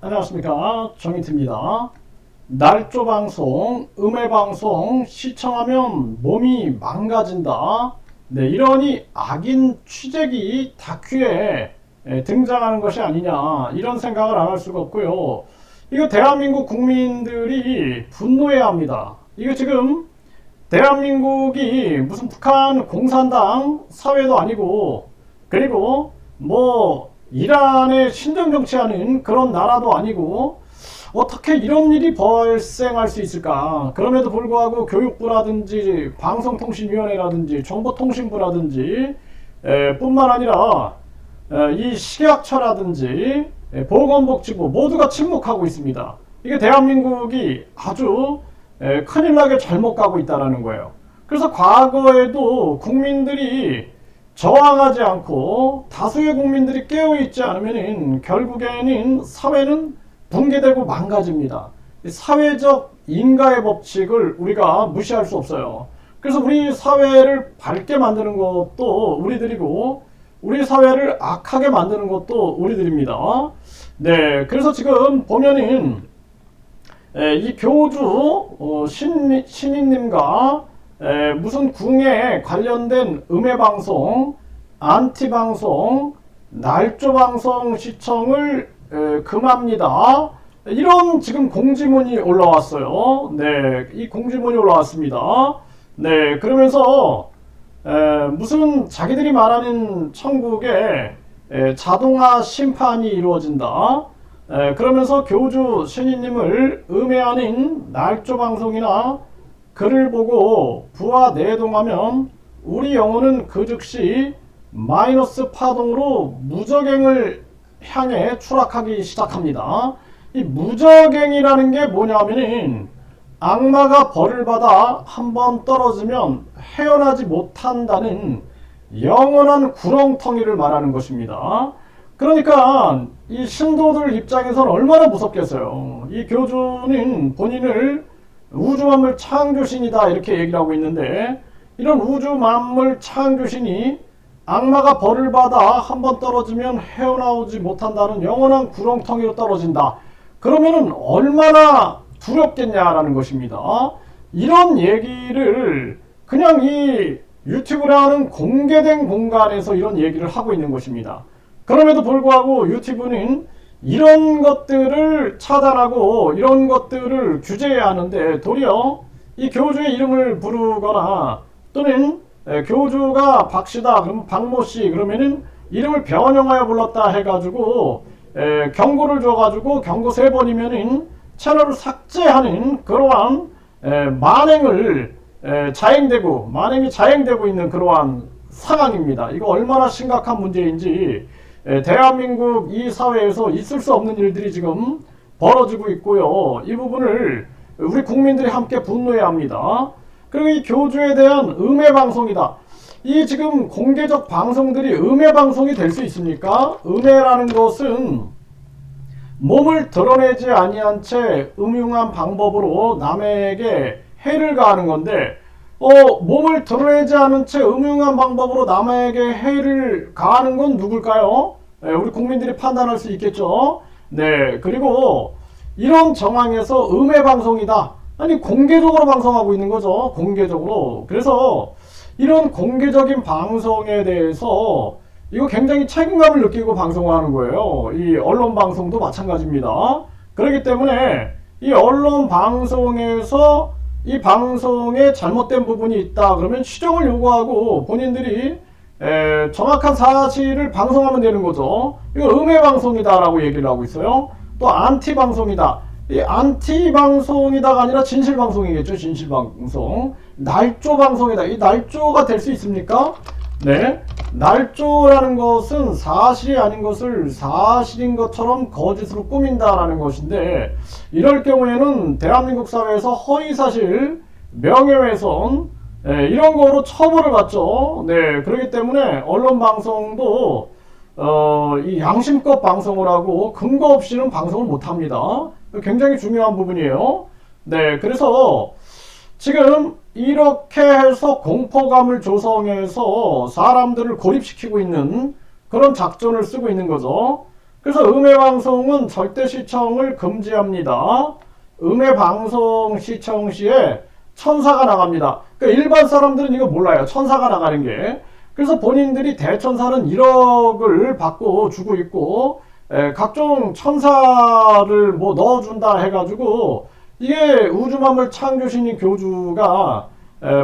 안녕하십니까, 정인트입니다. 날조 방송, 음해 방송 시청하면 몸이 망가진다. 네, 이러니 악인 취재기 다큐에 등장하는 것이 아니냐, 이런 생각을 안 할 수가 없고요. 이거 대한민국 국민들이 분노해야 합니다. 이거 지금 대한민국이 무슨 북한 공산당 사회도 아니고, 그리고 뭐 이란에 신정정치하는 그런 나라도 아니고, 어떻게 이런 일이 발생할 수 있을까? 그럼에도 불구하고 교육부라든지 방송통신위원회라든지 정보통신부라든지 뿐만 아니라 이 식약처라든지 보건복지부 모두가 침묵하고 있습니다. 이게 대한민국이 아주 큰일 나게 잘못 가고 있다는 거예요. 그래서 과거에도 국민들이 저항하지 않고 다수의 국민들이 깨어있지 않으면 결국에는 사회는 붕괴되고 망가집니다. 사회적 인가의 법칙을 우리가 무시할 수 없어요. 그래서 우리 사회를 밝게 만드는 것도 우리들이고, 우리 사회를 악하게 만드는 것도 우리들입니다. 네, 그래서 지금 보면은 이 교주 신인님과 무슨 궁에 관련된 음해방송, 안티방송, 날조방송 시청을 금합니다. 이런 지금 공지문이 올라왔어요. 네, 이 공지문이 올라왔습니다. 네, 그러면서 무슨 자기들이 말하는 천국에 자동화 심판이 이루어진다. 그러면서 교주 신인님을 음해하는 날조방송이나 글을 보고 부하 내동하면 우리 영혼은 그 즉시 마이너스 파동으로 무적행을 향해 추락하기 시작합니다. 이 무적행이라는 게 뭐냐면은 악마가 벌을 받아 한번 떨어지면 헤어나지 못한다는 영원한 구렁텅이를 말하는 것입니다. 그러니까 이 신도들 입장에서는 얼마나 무섭겠어요. 이 교주는 본인을 우주만물 창조신이다 이렇게 얘기를 하고 있는데, 이런 우주만물 창조신이 악마가 벌을 받아 한번 떨어지면 헤어나오지 못한다는 영원한 구렁텅이로 떨어진다. 그러면은 얼마나 두렵겠냐라는 것입니다. 이런 얘기를 그냥 이 유튜브라는 공개된 공간에서 이런 얘기를 하고 있는 것입니다. 그럼에도 불구하고 유튜브는 이런 것들을 차단하고 이런 것들을 규제해야 하는데, 도리어 이 교주의 이름을 부르거나 또는 교주가 박씨다 그러면 박모씨 그러면은 이름을 변형하여 불렀다 해가지고 경고를 줘가지고 경고 3번이면은 채널을 삭제하는 그러한 만행을 만행이 자행되고 있는 그러한 상황입니다. 이거 얼마나 심각한 문제인지 대한민국 이 사회에서 있을 수 없는 일들이 지금 벌어지고 있고요. 이 부분을 우리 국민들이 함께 분노해야 합니다. 그리고 이 교주에 대한 음해방송이다. 이 지금 공개적 방송들이 음해방송이 될 수 있습니까? 음해라는 것은 몸을 드러내지 아니한 채 음흉한 방법으로 남에게 해를 가하는 건데, 몸을 드러내지 않은 채 음흉한 방법으로 남에게 해를 가하는 건 누굴까요? 우리 국민들이 판단할 수 있겠죠. 네, 그리고 이런 정황에서 음해방송이다. 아니, 공개적으로 방송하고 있는 거죠. 공개적으로. 그래서 이런 공개적인 방송에 대해서 이거 굉장히 책임감을 느끼고 방송하는 거예요. 이 언론 방송도 마찬가지입니다. 그렇기 때문에 이 언론 방송에서 이 방송에 잘못된 부분이 있다 그러면 시정을 요구하고 본인들이 정확한 사실을 방송하면 되는 거죠. 이거 음해 방송이다 라고 얘기를 하고 있어요. 또 안티 방송이다. 이 안티 방송이다가 아니라 진실 방송이겠죠. 진실 방송. 날조 방송이다. 이 날조가 될 수 있습니까? 네. 날조라는 것은 사실이 아닌 것을 사실인 것처럼 거짓으로 꾸민다라는 것인데, 이럴 경우에는 대한민국 사회에서 허위사실, 명예훼손 이런 거로 처벌을 받죠. 네, 그렇기 때문에 언론 방송도 이 양심껏 방송을 하고 근거 없이는 방송을 못합니다. 굉장히 중요한 부분이에요. 네, 그래서 지금 이렇게 해서 공포감을 조성해서 사람들을 고립시키고 있는 그런 작전을 쓰고 있는 거죠. 그래서 음해방송은 절대 시청을 금지합니다. 음해방송 시청 시에 천사가 나갑니다. 그러니까 일반 사람들은 이거 몰라요. 천사가 나가는 게. 그래서 본인들이 대천사는 1억을 받고 주고 있고 각종 천사를 뭐 넣어준다 해가지고 이게 우주만물 창조신이 교주가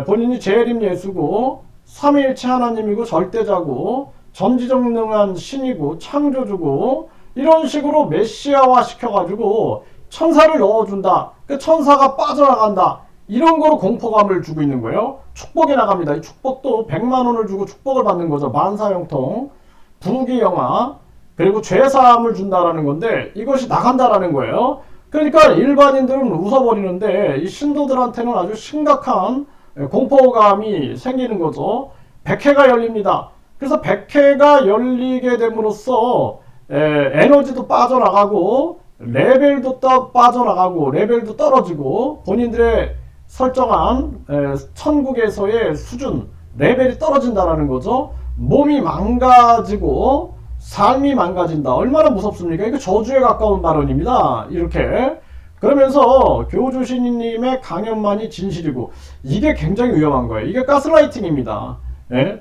본인이 재림 예수고 삼위일체 하나님이고 절대자고 전지전능한 신이고 창조주고 이런 식으로 메시아화 시켜가지고 천사를 넣어준다. 그 천사가 빠져나간다. 이런 거로 공포감을 주고 있는 거예요. 축복이 나갑니다. 이 축복도 100만 원을 주고 축복을 받는 거죠. 만사형통, 부귀영화, 그리고 죄사함을 준다라는 건데 이것이 나간다라는 거예요. 그러니까 일반인들은 웃어버리는데 이 신도들한테는 아주 심각한 공포감이 생기는 거죠. 백회가 열립니다. 그래서 백회가 열리게 됨으로써 에너지도 빠져나가고 레벨도 빠져나가고 레벨도 떨어지고 본인들의 설정한 천국에서의 수준 레벨이 떨어진다라는 거죠. 몸이 망가지고 삶이 망가진다. 얼마나 무섭습니까? 이거 저주에 가까운 발언입니다. 이렇게 그러면서 교주신님의 강연만이 진실이고 이게 굉장히 위험한 거예요. 이게 가스라이팅입니다.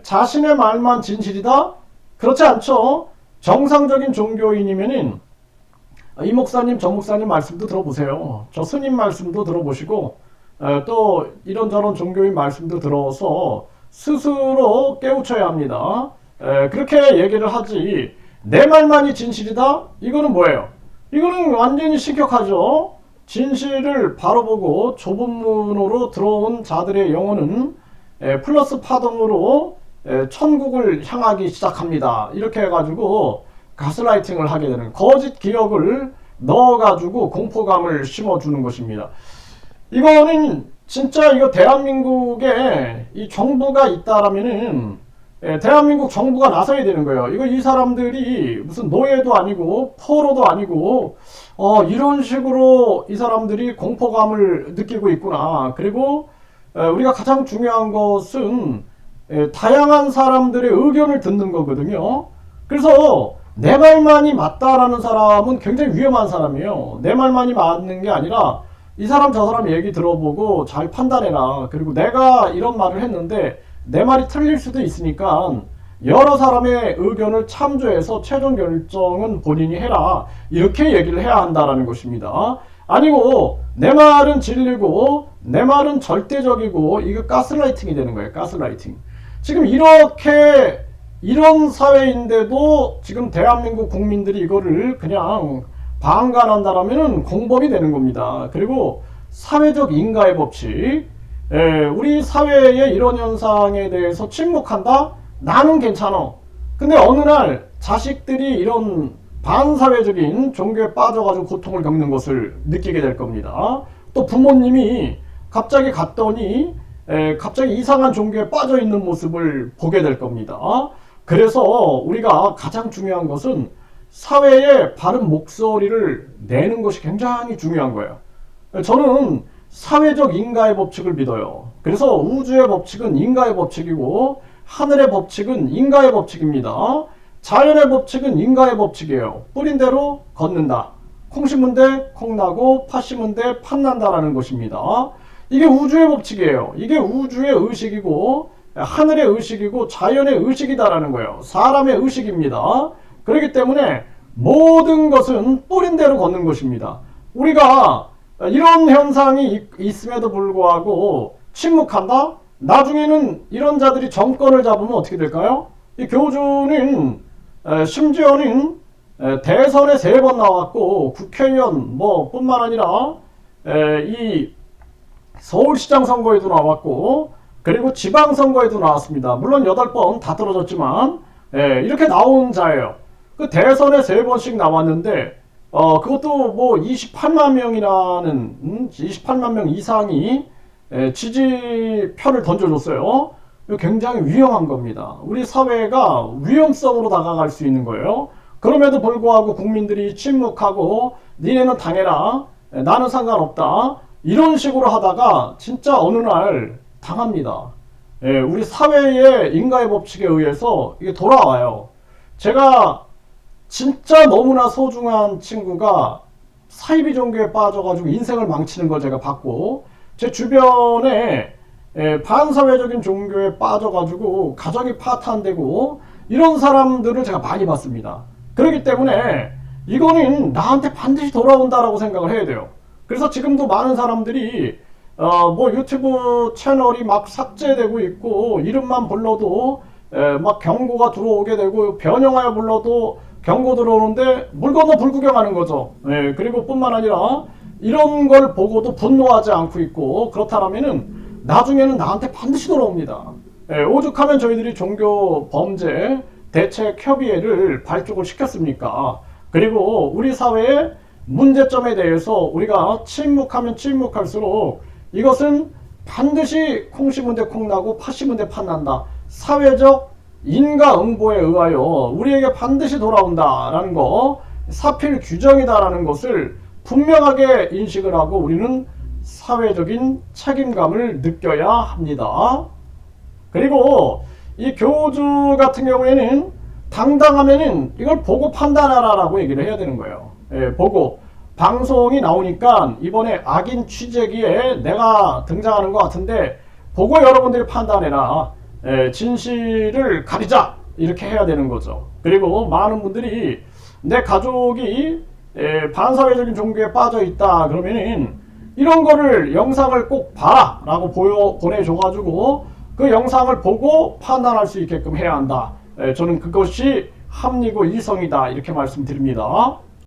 자신의 말만 진실이다? 그렇지 않죠. 정상적인 종교인이면은 이 목사님 저 목사님 말씀도 들어보세요. 저 스님 말씀도 들어보시고 또 이런저런 종교인 말씀도 들어서 스스로 깨우쳐야 합니다. 그렇게 얘기를 하지 내 말만이 진실이다? 이거는 뭐예요? 이거는 완전히 신격하죠. 진실을 바로 보고 좁은 문으로 들어온 자들의 영혼은 플러스 파동으로 천국을 향하기 시작합니다. 이렇게 해가지고 가스라이팅을 하게 되는 거짓 기억을 넣어가지고 공포감을 심어주는 것입니다. 이거는 진짜 이거 대한민국에 이 정부가 있다라면은 대한민국 정부가 나서야 되는 거예요. 이거 이 사람들이 무슨 노예도 아니고 포로도 아니고 이런 식으로 이 사람들이 공포감을 느끼고 있구나. 그리고 우리가 가장 중요한 것은 다양한 사람들의 의견을 듣는 거거든요. 그래서 내 말만이 맞다라는 사람은 굉장히 위험한 사람이에요. 내 말만이 맞는 게 아니라 이 사람 저 사람 얘기 들어보고 잘 판단해라. 그리고 내가 이런 말을 했는데 내 말이 틀릴 수도 있으니까 여러 사람의 의견을 참조해서 최종 결정은 본인이 해라. 이렇게 얘기를 해야 한다라는 것입니다. 아니고 내 말은 진리고 내 말은 절대적이고 이거 가스라이팅이 되는 거예요. 가스라이팅. 지금 이렇게 이런 사회인데도 지금 대한민국 국민들이 이거를 그냥 방관한다라면 공범이 되는 겁니다. 그리고 사회적 인가의 법칙, 우리 사회의 이런 현상에 대해서 침묵한다? 나는 괜찮아. 근데 어느 날 자식들이 이런 반사회적인 종교에 빠져가지고 고통을 겪는 것을 느끼게 될 겁니다. 또 부모님이 갑자기 갔더니 갑자기 이상한 종교에 빠져 있는 모습을 보게 될 겁니다. 그래서 우리가 가장 중요한 것은 사회에 바른 목소리를 내는 것이 굉장히 중요한 거예요. 저는 사회적 인가의 법칙을 믿어요. 그래서 우주의 법칙은 인가의 법칙이고 하늘의 법칙은 인가의 법칙입니다. 자연의 법칙은 인가의 법칙이에요. 뿌린 대로 걷는다. 콩 심은 데 콩나고 팥 심은 데 팥난다라는 것입니다. 이게 우주의 법칙이에요. 이게 우주의 의식이고 하늘의 의식이고 자연의 의식이다라는 거예요. 사람의 의식입니다. 그렇기 때문에 모든 것은 뿌린 대로 걷는 것입니다. 우리가 이런 현상이 있음에도 불구하고 침묵한다? 나중에는 이런 자들이 정권을 잡으면 어떻게 될까요? 이 교주는 심지어는 대선에 3번 나왔고 국회의원 뿐만 아니라 이 서울시장 선거에도 나왔고 그리고 지방선거에도 나왔습니다. 물론 8번 다 떨어졌지만 이렇게 나온 자예요. 그 대선에 3번씩 나왔는데 그것도 28만 명이라는 28만 명 이상이 지지표를 던져줬어요. 이거 굉장히 위험한 겁니다. 우리 사회가 위험성으로 다가갈 수 있는 거예요. 그럼에도 불구하고 국민들이 침묵하고 니네는 당해라. 나는 상관없다. 이런 식으로 하다가 진짜 어느 날 당합니다. 우리 사회의 인가의 법칙에 의해서 이게 돌아와요. 제가 진짜 너무나 소중한 친구가 사이비 종교에 빠져가지고 인생을 망치는 걸 제가 봤고, 제 주변에 반사회적인 종교에 빠져가지고 가정이 파탄되고 이런 사람들을 제가 많이 봤습니다. 그렇기 때문에 이거는 나한테 반드시 돌아온다라고 생각을 해야 돼요. 그래서 지금도 많은 사람들이 뭐 유튜브 채널이 막 삭제되고 있고, 이름만 불러도 막 경고가 들어오게 되고, 변형하여 불러도 경고 들어오는데 물 건너 불구경하는 거죠. 그리고 뿐만 아니라 이런 걸 보고도 분노하지 않고 있고, 그렇다면은 나중에는 나한테 반드시 돌아옵니다. 오죽하면 저희들이 종교 범죄 대책 협의회를 발족을 시켰습니까? 그리고 우리 사회의 문제점에 대해서 우리가 침묵하면 침묵할수록 이것은 반드시 콩 심은 데 콩 나고 팥 심은 데 팥 난다. 사회적 인과응보에 의하여 우리에게 반드시 돌아온다라는 거, 사필 규정이다라는 것을 분명하게 인식을 하고 우리는 사회적인 책임감을 느껴야 합니다. 그리고 이 교주 같은 경우에는 당당하면은 이걸 보고 판단하라라고 얘기를 해야 되는 거예요. 보고. 방송이 나오니까 이번에 악인 취재기에 내가 등장하는 것 같은데 보고 여러분들이 판단해라. 진실을 가리자. 이렇게 해야 되는 거죠. 그리고 많은 분들이 내 가족이 반사회적인 종교에 빠져 있다 그러면은 이런 거를 영상을 꼭 봐라 라고 보내줘가지고 그 영상을 보고 판단할 수 있게끔 해야 한다. 저는 그것이 합리고 이성이다 이렇게 말씀드립니다.